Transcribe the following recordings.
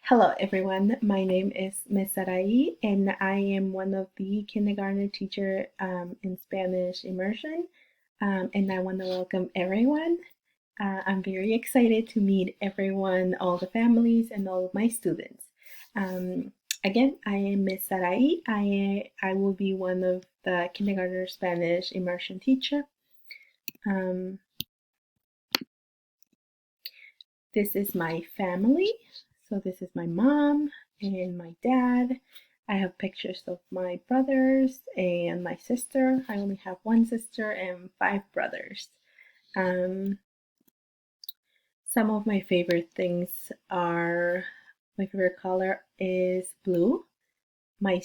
Hello, everyone. My name is Miss Sarai, and I am one of the kindergarten teacher in Spanish immersion. And I want to welcome everyone. I'm very excited to meet everyone, all the families, and all of my students. Um, Again, I am Miss Sarai. I will be one of the kindergarten Spanish immersion teacher. Um, This is my family. So this is my mom and my dad. I have pictures of my brothers and my sister. I only have one sister and five brothers. Um, some of my favorite things are my favorite color is blue. My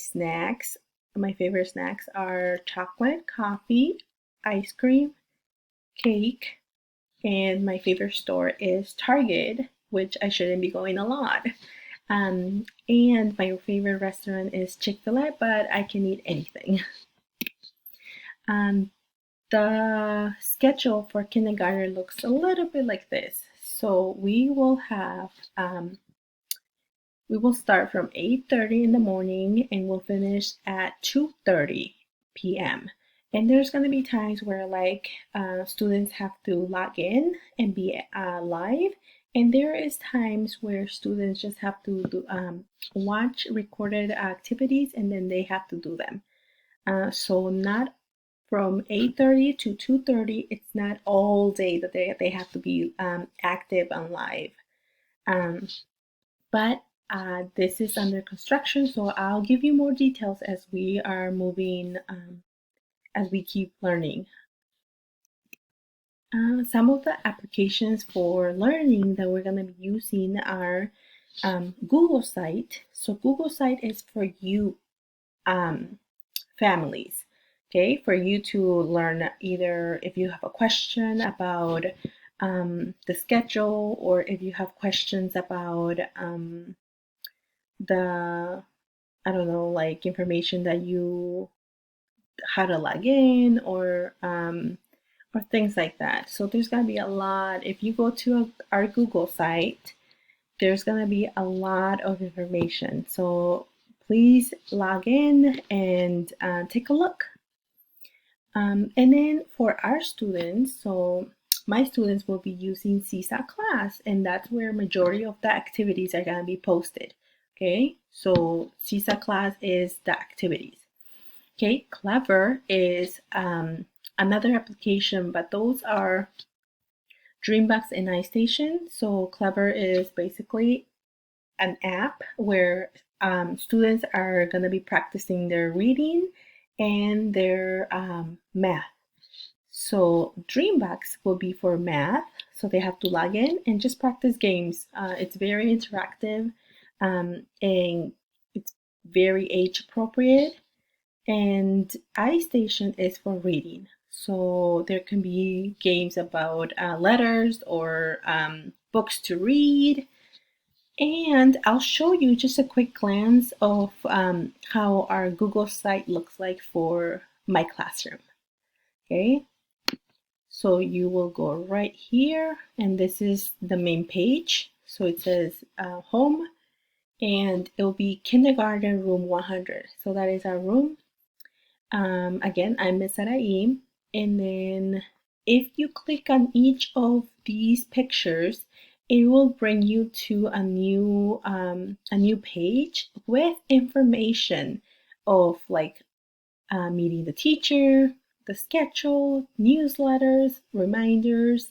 favorite snacks are chocolate, coffee, ice cream, cake, and my favorite store is Target, which I shouldn't be going a lot. And my favorite restaurant is Chick-fil-A, but I can eat anything. Um, the schedule for kindergarten looks a little bit like this. So we will start from 8:30 in the morning and we'll finish at 2:30 p.m. And there's going to be times where students have to log in and be live, and there is times where students just have to watch recorded activities and then they have to do them. So not from 8:30 to 2:30. It's not all day that they have to be active and live. Um, but this is under construction, so I'll give you more details as we are moving, as we keep learning. Some of the applications for learning that we're going to be using are Google Site. So Google Site is for you families, okay? For you to learn either if you have a question about the schedule or if you have questions about the I don't know, like information that you how to log in or things like that. So there's gonna be a lot. If you go to our Google site, there's gonna be a lot of information. So please log in and take a look. And then for our students, so my students will be using CSA class, and that's where majority of the activities are gonna be posted. Okay, so CSA class is the activities. Okay, Clever is another application, but those are Dreambox and iStation. So Clever is basically an app where students are going to be practicing their reading and their math. So Dreambox will be for math, so they have to log in and just practice games. It's very interactive and it's very age appropriate. And iStation is for reading. So there can be games about letters or books to read. And I'll show you just a quick glance of how our Google site looks like for my classroom. Okay, so you will go right here, and this is the main page. So it says home, and it will be kindergarten room 100. So that is our room. Again, I'm Miss Sarai, and then if you click on each of these pictures, it will bring you to a new page with information of meeting the teacher, the schedule, newsletters, reminders,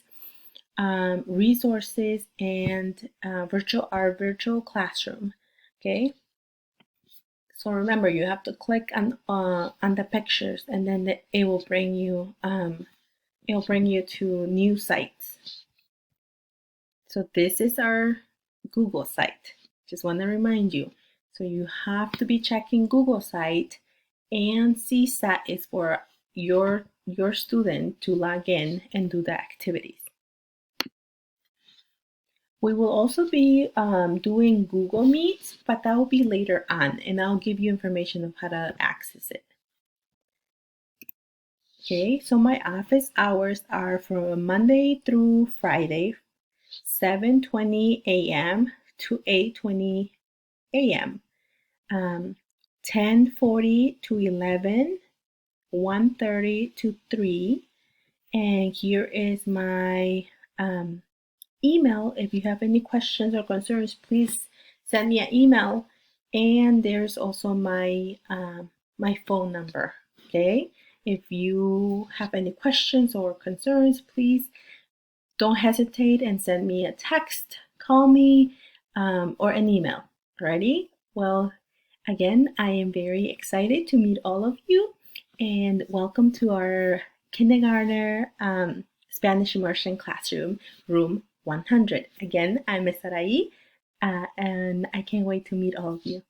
resources, and our virtual classroom. Okay. So remember, you have to click on the pictures, and then it will bring you to new sites. So this is our Google site. Just want to remind you. So you have to be checking Google site, and CSAT is for your student to log in and do the activities. We will also be doing Google Meets, but that will be later on, and I'll give you information of how to access it. Okay, so my office hours are from Monday through Friday, 7:20 a.m. to 8:20 a.m., 10:40 to 11, 1:30 to 3. And here is my email. If you have any questions or concerns, please send me an email. And there's also my phone number. Okay. If you have any questions or concerns, please don't hesitate and send me a text, call me, or an email. Ready? Well, again, I am very excited to meet all of you, and welcome to our kindergartner Spanish immersion classroom, room 100. Again, I'm Miss Sarai, and I can't wait to meet all of you.